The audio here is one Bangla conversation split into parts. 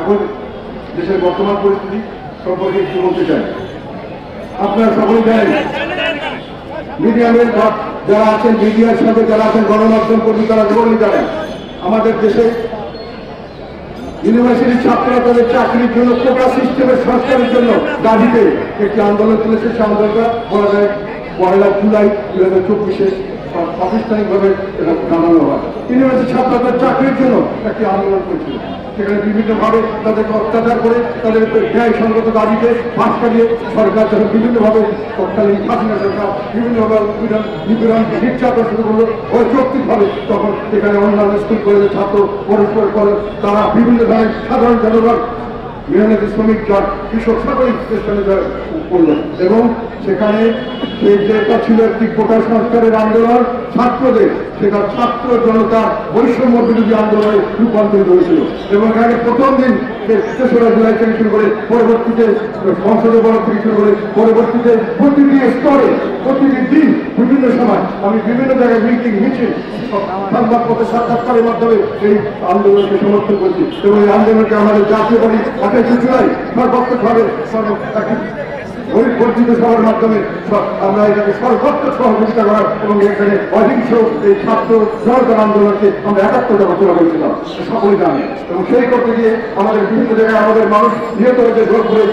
এখন দেশের বর্তমান পরিস্থিতি সম্পর্কে একটু বলতে চাই। আপনারা সকলে জানেন, মিডিয়ামের যারা আছেন, মিডিয়ার সাথে যারা আছেন, গণমাধ্যম কর্মী, তারা সকলেই জানেন আমাদের দেশে ইউনিভার্সিটির ছাত্ররা তাদের চাকরির জন্য কোটা সিস্টেমের সংস্কারের জন্য দাবিতে একটি আন্দোলন চলেছে। সে আন্দোলনটা বলা যায় 1 জুলাই 2024 প্রাতিষ্ঠানিকভাবে এটা জানানো হয়। ইউনিভার্সিটি ছাত্ররা তাদের চাকরির জন্য একটি আন্দোলন করেছিল। সেখানে বিভিন্নভাবে তাদেরকে অত্যাচার করে তাদের ন্যায়সঙ্গত দাবিতে ফাঁস কাটিয়ে সরকার যখন বিভিন্নভাবে তৎকালীন হাসিনা সরকার বিভিন্নভাবে নিপীড়ন নির্যাতন শুরু করলো অযৌক্তিকভাবে, তখন এখানে অন্যান্য স্কুল কলেজের ছাত্র পরস্পর করে তারা বিভিন্ন ধরনের সাধারণ জনগণ, মেহনতি শ্রমিক, কৃষক সকলেই স্থানে করল এবং সেখানে যেটা ছিল একটি কোটা সংস্কারের আন্দোলন ছাত্রদের, সেটা ছাত্র জনতার বৈষম্য বিরোধী আন্দোলনে রূপান্তরিত হয়েছিল। এবং এখানে প্রথম দিন 3রা জুলাই থেকে শুরু করে পরবর্তীতে সংসদে বড় থেকে শুরু করে পরবর্তীতে প্রতিটি স্তরে প্রতিটি দিন বিভিন্ন সময় আমি বিভিন্ন জায়গায় মিটিং মিছিল সংবাদপত্র সাক্ষাৎকারের মাধ্যমে এই আন্দোলনকে সমর্থন করছি এবং এই আন্দোলনকে আমাদের জাতীয় পার্টি 28 জুলাই সর্বাত্মকভাবে পরিবর্তিত সভার মাধ্যমে আমরা এটাকে সর্বাত্মক সহযোগিতা করার এবং এখানে অহিংস এই ছাত্র জনতার আন্দোলনকে আমরা 71টা ঘোষণা করেছিলাম, সকলে জানে। এবং সেই করতে গিয়ে আমাদের বিভিন্ন জায়গায় আমাদের মানুষ নিহত হয়েছে, জোর করে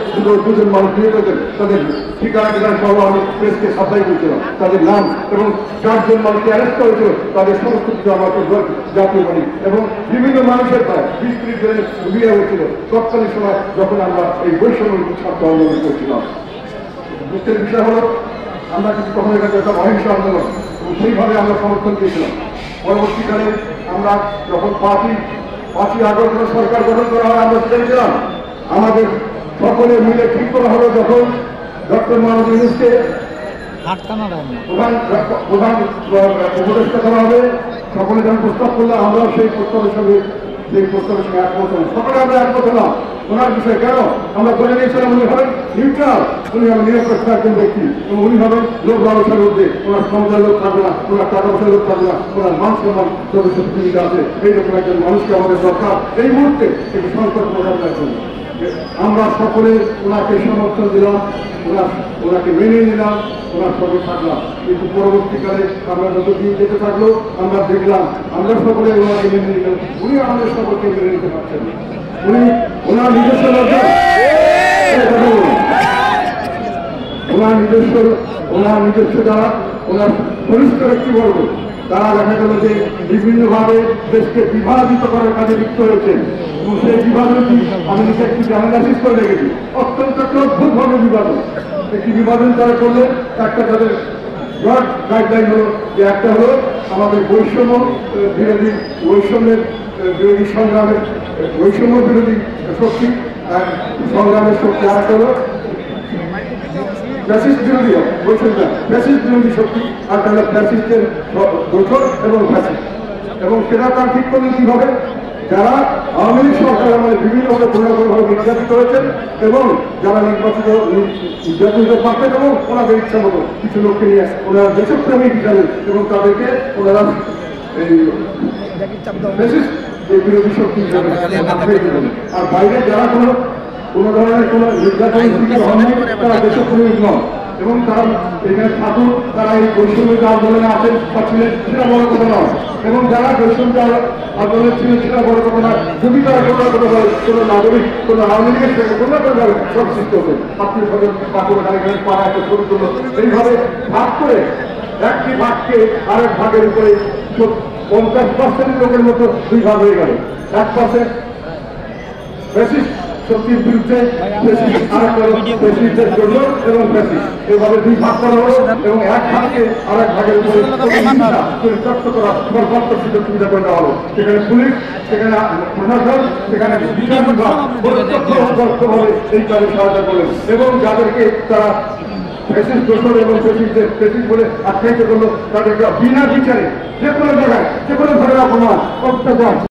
2জন মানুষ নিহত হয়েছেন, তাদের ঠিকানা সহ আমি প্রেসকে সাপ্লাই করেছিলাম, তাদের নাম এবং 4জন মানুষকে অ্যারেস্ট করেছিল, তাদের সমস্ত কিছু আমার জাতীয় পার্টি এবং বিভিন্ন মানুষের প্রায় 20-30 জনের বিয়ে হয়েছিল তৎকালীন সময় যখন আমরা এই বৈষম্য ছাত্র আন্দোলন করছিলাম। দুঃখের বিষয় হলো আমরা কিন্তু তখন এটাকে একটা অহিংস আন্দোলন এবং সেইভাবে আমরা সমর্থন দিয়েছিলাম। পরবর্তীকালে আমরা যখন 5ই আগস্ট সরকার গঠন করা হয়, আমরা চেয়েছিলাম আমাদের সকলে মিলে ঠিক করা হলো যখন ডক্টর মোহাম্মদ ইউনূসকে প্রধান উপদেষ্টা করা হবে, সকলে যখন প্রস্তাব করলে আমরাও সেই প্রস্তাবের সঙ্গে একমত হলাম। সকলে আমরা একমত হলাম ওনার বিষয়ে। কেন আমরা বলে নিয়েছিলাম উনি হবেন নিউট্রাল, উনি হবেন নিরপেক্ষ একজন ব্যক্তি এবং উনি হবেন লোক ব্যবসার মধ্যে, ওনার ক্ষমতার লোক থাকবে না, ওনার টাকা পয়সার লোক থাকবে না, ওনার মান সম্মান যথেষ্ট সুবিধা আছে। এইরকম একজন মানুষকে আমাদের দরকার এই মুহূর্তে একটি সংকট মোকাবিলার জন্য। আমরা সকলে ওনাকে সমর্থন দিলাম, ওনাকে মেনে নিলাম, ওনার সঙ্গে থাকলাম। কিন্তু পরবর্তীকালে আমরা যত দিন যেতে থাকলো আমরা দেখলাম আমরা সকলে ওনাকে মেনে নিলাম, উনি আমাদের সকলকে মেনে নিতে পারছেন না। উনি ওনার নিজস্ব যারা ওনার ঘনিষ্ঠ ব্যক্তিবর্গ তারা দেখা গেল যে বিভিন্নভাবে দেশকে বিভাজিত করার কাজে লিপ্ত হয়েছেন এবং সেই বিভাজনটি আমি নিজে একটি অ্যানালাইসিস করে রেখেছি। অত্যন্ত একটা অদ্ভুতভাবে বিভাজন, একটি বিভাজন তারা করলে একটা তাদের ব্রড গাইডলাইন হলো যে একটা হলো আমাদের বৈষম্যের বিরোধী সংগ্রামের বৈষম্য বিরোধী শক্তি, সংগ্রামের শক্তি, আর হলো ফ্যাসিস্ট বিরোধী ফ্যাসিস্ট বিরোধী শক্তি, আর তাহলে ফ্যাসিস্টের দোষর এবং ফ্যাসিস্ট। এবং সেটা তার ঠিক করলে কি হবে, যারা আওয়ামী লীগ সরকার আমাদের বিভিন্নভাবে পরিণতভাবে নির্যাতিত হয়েছেন এবং যারা নির্যাতিত পাচ্ছেন এবং ওনাদের ইচ্ছা মতো কিছু লোককে নিয়ে ওনারা দেশপ্রেমিক হিসাবে এবং তাদেরকে ওনারা এই বিরোধী শক্তি হিসাবে। আর বাইরে যারা কোনো ধরনের কোনো নির্যাতন হয়নি তারা দেশপ্রেমিক নয় এবং তারা এখানে থাকুন, তারা এই বৈষম্য আন্দোলনে আসেন বা ছিলেন সেটা বড় কথা নয় এবং যারা বৈষম্য আন্দোলনে ছিলেন সেটা বড় কথা নয়। যদি তারা কোনো নাগরিক কোনো আওয়ামী লীগের সঙ্গে কোনো রকমভাবে সংশ্লিষ্ট হতেন, আত্মীয় স্বজন এখানে পাড়া একটা ছোট ছোট এইভাবে ভাগ করে একটি ভাগকে আরেক ভাগের উপরে 50% লোকের মতো 2 ভাগ হয়ে গেল। 1% ফ্যাসিস্ট শক্তির বিরুদ্ধে ফ্যাসিস্টের জন্য এবং ফ্যাসিস্ট এভাবে 2 ভাগ করা হলো এবং এক ভাগকে আরেক ভাগের উপরে চর্চা করা সর্বাত্মক সুযোগ সুবিধা করে দেওয়া হলো। সেখানে পুলিশ, সেখানে প্রশাসন, সেখানে বিচার বিভাগ প্রত্যক্ষভাবে এই কাজে সহায়তা করলেন এবং যাদেরকে তারা ফ্যাসিস্ট দোষর এবং ফ্যাসিস্ট বলে আখ্যায়িত করলো তাদেরকে বিনা বিচারে যে কোনো জায়গায় যে কোনো ধরনের অপমান অত্যাচার